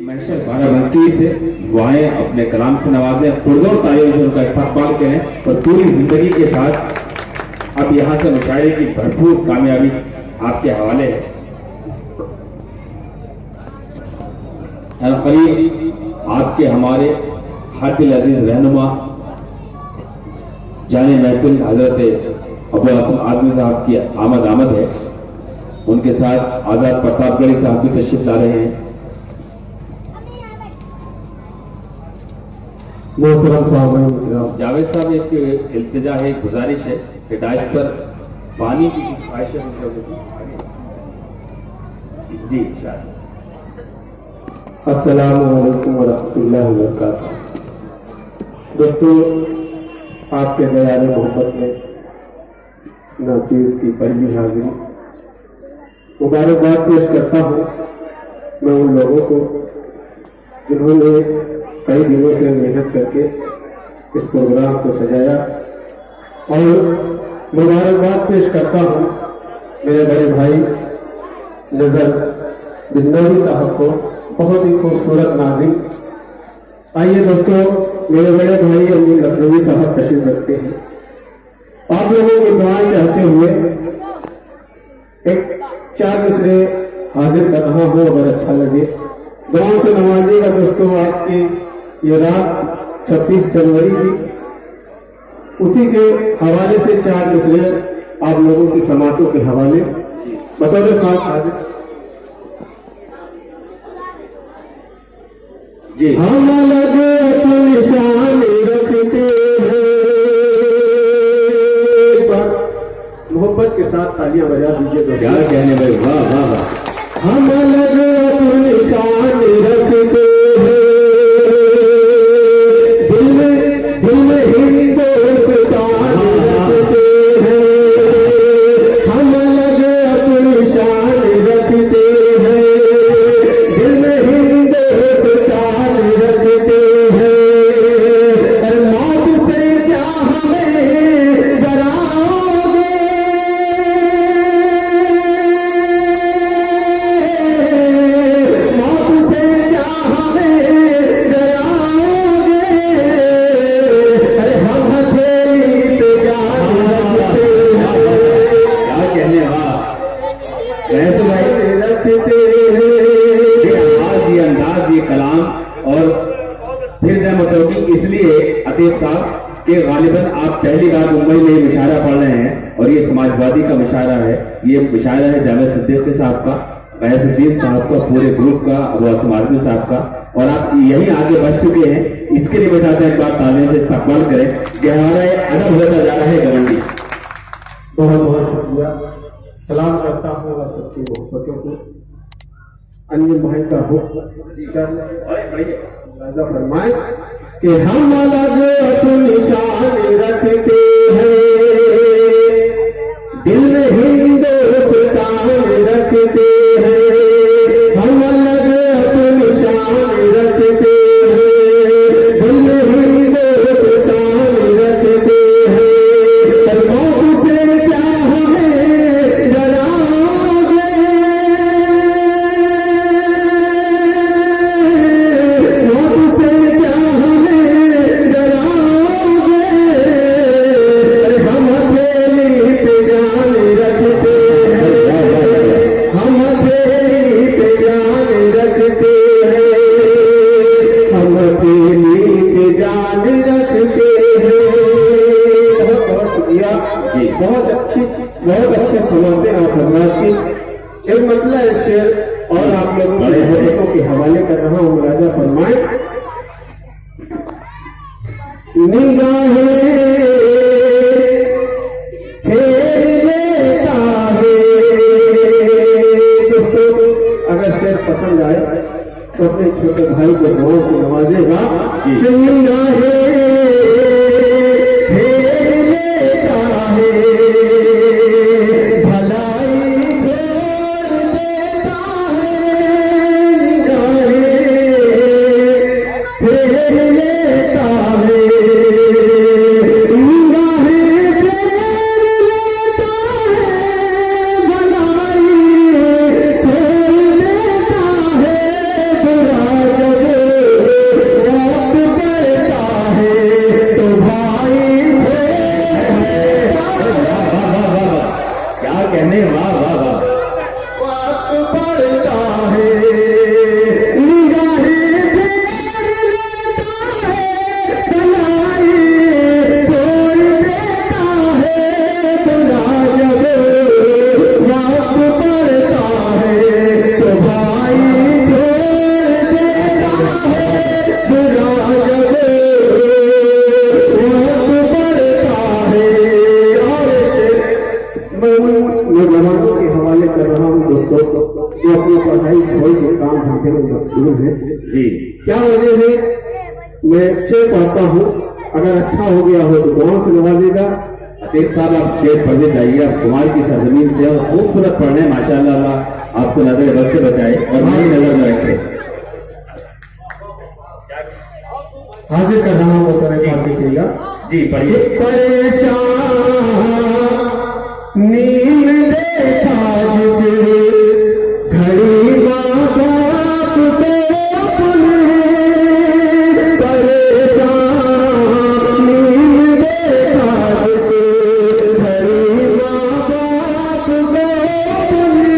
महशर बाराबंकी से दुआएं अपने कलाम से नवाजें, पुरजोर तालियों से उनका इस्तकबाल करें और पूरी जिंदगी के साथ अब यहाँ से मुशायरे की भरपूर कामयाबी आपके हवाले है। करीब आपके हमारे हर दिल अजीज रहनुमा जाने महफिल हजरत अबू आसम आदमी साहब की आमद है। उनके साथ आजाद प्रतापगढ़ी साहब भी तशरीफ ला रहे हैं। जावेद साहब, एक इल्तिजा है, एक गुजारिश है कि डाइस पर पानी की कुछ ख्वाहिश जी। अस्सलामु अलैकुम वरहमतुल्लाहि वबरकातुहू। दोस्तों, आपके दयाल मोहब्बत में नाचीज की पहली हाजिरी मुबारकबाद पेश करता हूँ मैं उन लोगों को जिन्होंने कई दिनों से मेहनत करके इस प्रोग्राम को सजाया, और मुबारकबाद पेश करता हूँ मेरे बड़े भाई नजर बिंदौरी साहब को, बहुत ही खूबसूरत नाज़िम। आइए दोस्तों, मेरे बड़े भाई अमीर लखनवी साहब तशरीफ रखते हैं। आप लोगों की दुआएं चाहते हुए एक 4 मिसरे हाजिर कर रहा हूँ, अगर अच्छा लगे दुआओं से नवाजिएगा। दोस्तों, आज की ये रात 26 जनवरी की, उसी के हवाले से 4 मिसरे आप लोगों की समातों के हवाले बतौर खास हाजिर जी। हम अलग निशान रखते हैं, मोहब्बत के साथ तालियां बजा दीजिए दोस्तों। क्या कहने भाई, वाह वाह वाह। हम अलग निशान रखते हैं, दिल में हिंदुस्तान रखते हैं। हम अलग निशान रखते हैं, दिल में हिंदुस्तान रखते हैं। और मौत से क्या हमें डराओगे, मौत से क्या हमें डराओगे। अरे हम हथेली पे जान रखते हैं, क्या कहने, वाह कैसे भाई रखते हैं। ये आवाज, ये अंदाज, ये कलाम, और फिर जहमत होगी इसलिए अतीक साहब कि गालिबन आप पहली बार मुंबई में ये मुशायरा पढ़ रहे हैं, और ये समाजवादी का मुशायरा है। ये मुशायरा है जावेद सिद्दीकी साहब का, गयासुद्दीन साहब का, पूरे ग्रुप का, अबू आसम आजमी साहब का, और आप यही आगे बढ़ चुके हैं। इसके लिए मैं चाहता हूं एक बार तालियों से इस्तकबाल करें कि हमारा अदब होता जा रहा है गवंडी। बहुत बहुत शुक्रिया। सलाम करता हूँ और सबकी मोहब्बतों को। अन्य भाई का हुक्म फरमाए कि हम अलग निशान रखते हैं, दिल में हिंदुस्तान रखते हैं। हम अलग निशान रखते हैं, दिल में हिंदुस्तान रखते हैं। और मौत से क्या हमें डराओगे, मौत से क्या हमें डराओगे। अरे हम हथेली पे जान रखते हैं, हम हथेली पे जान रखते हैं, हम हथेली पे जान रखते हैं। बहुत बहुत शुक्रिया जी, बहुत अच्छे सुनाते हैं आप हजरात की। एक मतलब है शेर और आप लोगों की मोहब्बतों के हवाले कर रहा हूँ, मुलाजा फरमाए। निगाहें फेर लेता है। दोस्तों, अगर शेर पसंद आए तो अपने छोटे भाई को दुआओं से नवाजेगा। निगाहें फेर लेता है, भलाई छोड़ देता है। निगाहें फेर लेता है, नौजवानों के हवाले कर रहा हूँ दोस्तों, जो अपनी पढ़ाई छोड़ के काम धंधे में मशगूल है। जी क्या वजह है? मैं शेर पढ़ता हूँ, अगर अच्छा हो गया हो तो दुआओं से नवाजेगा। अतीक साहब आप शेर पढ़ने जाइए, आप कुमार की सरजमीन से और खूबसूरत पढ़ने, माशाअल्लाह अल्लाह आपको नजर बद से बचाए और नई नजर में रखे। हाजिर कर रहा हूँ, तो साथ देखिएगा। जी पढ़िए। परेशान नींद देखा जिसे घड़ी माँ बाप को अपने, परेशान नींद देखा जिसे घड़ी माँ बाप को अपने,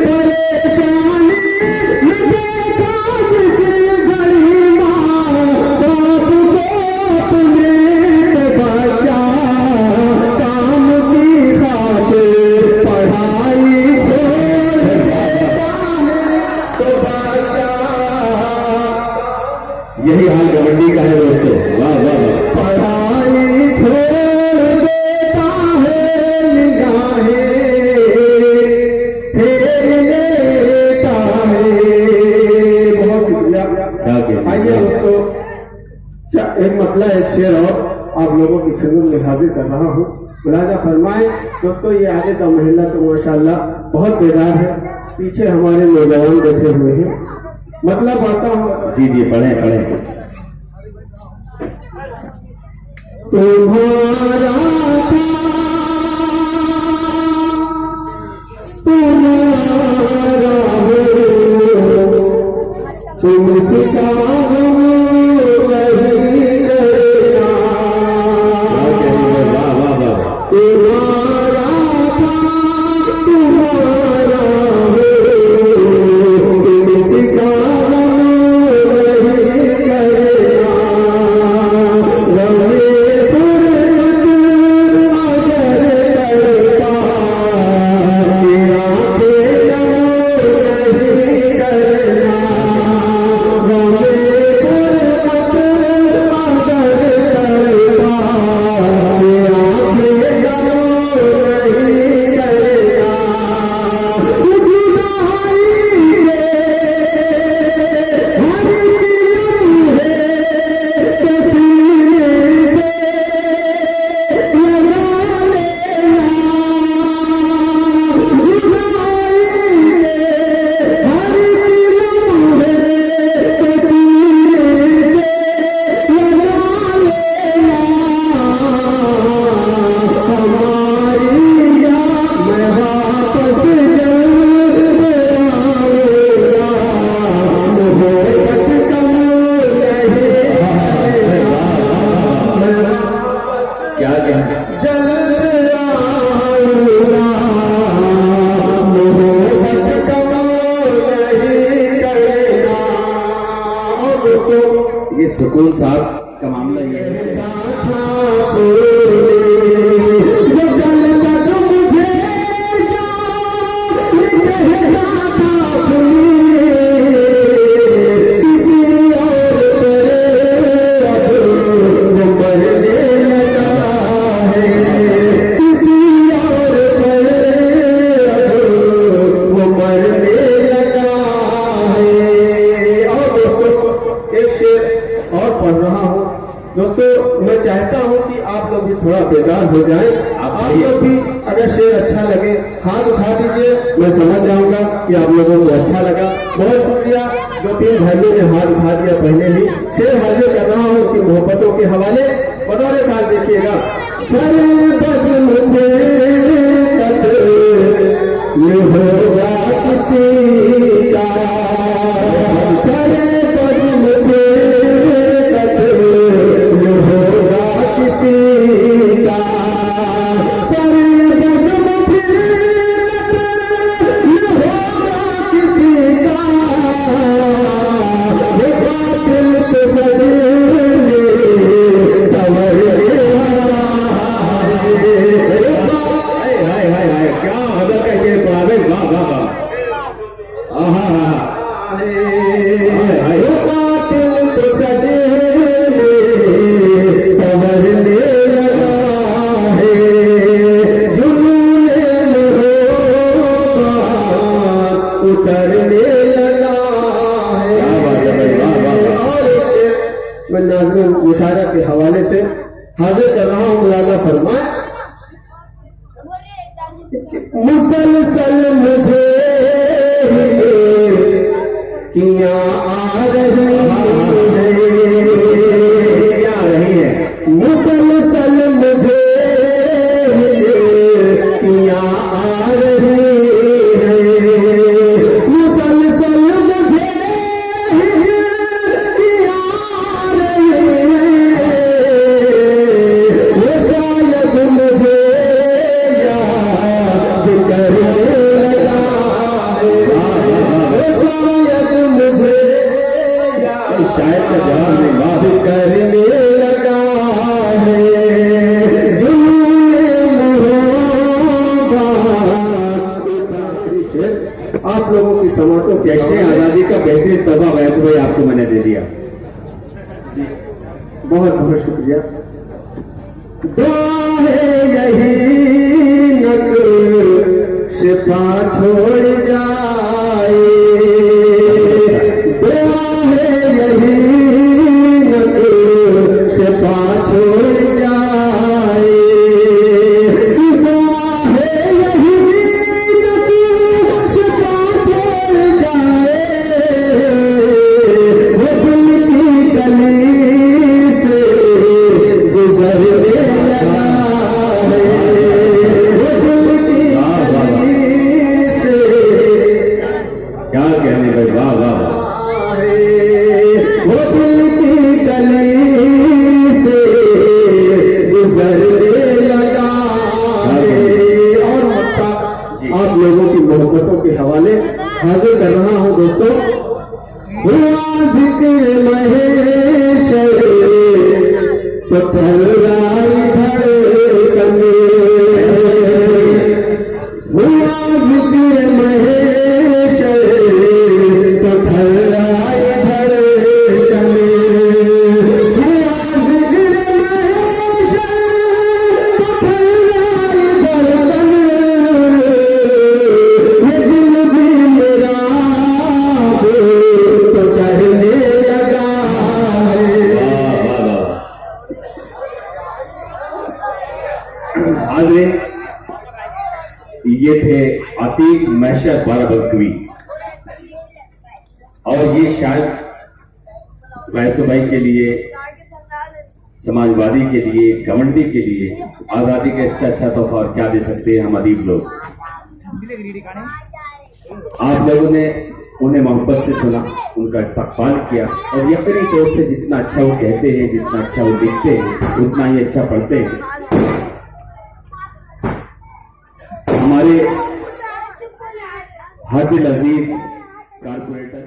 परेशानी में देखा जिसे घड़ी माँ बाप को अपने, बचा काम की खातिर पढ़ाई छोड़ देता है तो बचा, यही हाल कबड्डी का है दोस्तों। वाह वाह वाह। पढ़ाई छोड़ देता है, निगाहें फेर लेता है। बहुत शुक्रिया। क्या कहते आइए हैं? दोस्तों, एक मतलब एक शेर और आप लोगों की खिदमत में हाजिर कर रहा हूँ, मुलाजा फरमाए। दोस्तों ये आगे का महिला तो माशाल्लाह बहुत बेदार है, पीछे हमारे नौजवान बैठे हुए हैं। मतलब आता हूँ, जी जी पढ़े पढ़े। तुम्हारा था, तुम्हारा हो, तुमसे काम नहीं करना, वाह वाह वाह। तुम्हारा था, तुम्हारा हो, तुमसे काम नहीं करना, रवे क्या कहते हैं? ये सुकून साहब का मामला ये है। दोस्तों मैं चाहता हूं कि आप लोग भी थोड़ा बेदार हो जाएं। आप लोग भी अगर शेर अच्छा लगे हाथ उठा दीजिए, मैं समझ जाऊंगा कि आप लोगों को अच्छा लगा। बहुत शुक्रिया। 2-3 भाइयों ने हाथ उठा दिया पहले ही। शेर हाजिर कर रहा हूं कि मोहब्बतों के हवाले बतौर साथ देखिएगा। सर बस मुझे होगा किसी का, सर बस मुझे किसी का, सर बस मुझे होगा किसी का, ये कातिल तो सजने समझ मुसलसल मुझे किया आ रही है, मुसलसल मुझे किया आ रही है, मुसलसल मुझे किया आ रही है, वो शायद मुझे याद करने लगा है, वो शायद मुझे शायद का जवाब नहीं, वाह। करने लगा है, आप लोगों की समातों के जश्न आजादी का बेहतरीन तोहफा वैसे भाई आपको मैंने दे दिया। बहुत बहुत शुक्रिया। दुआ है यही नक शिफा छोड़ जाए, दुआ है यही नक शिफा छोड़ जाए, दुआ है यही नक शिफा छोड़ जाए, वो दिल की गली से गुजरने लगा है, वो दिल की गली से क्या कहने भाई, वाह वाह वाह। वो दिल की गली से गुजरने लगा है। और मक्का आप लोगों की मोहब्बतों के हवाले हाजिर कर रहा हूँ दोस्तों। हुआ जिक्र महेश्वर तो थर्राई धड़कन, हुआ जिक्र महेश्वर तो थर्राई धड़कन, हुआ जिक्र महेश्वर तो थर्राई धड़कन, ये दिल भी मेरा तो कहने लगा है। हाज़रीन, ये थे अतीक मैशर बाराबंकवी, और ये शायद वैसे भाई के लिए, समाजवादी के लिए, घमंडी के लिए आजादी का इससे अच्छा तोहफा और क्या दे सकते हैं हम अदीब लोग। आप लोगों ने उन्हें मोहब्बत से सुना, उनका इस्तकबाल किया, और यकीनी तौर से जितना अच्छा वो कहते हैं, जितना अच्छा वो दिखते हैं, उतना ही अच्छा पढ़ते हैं। हमारे हादिल अजीज कारपोरेटर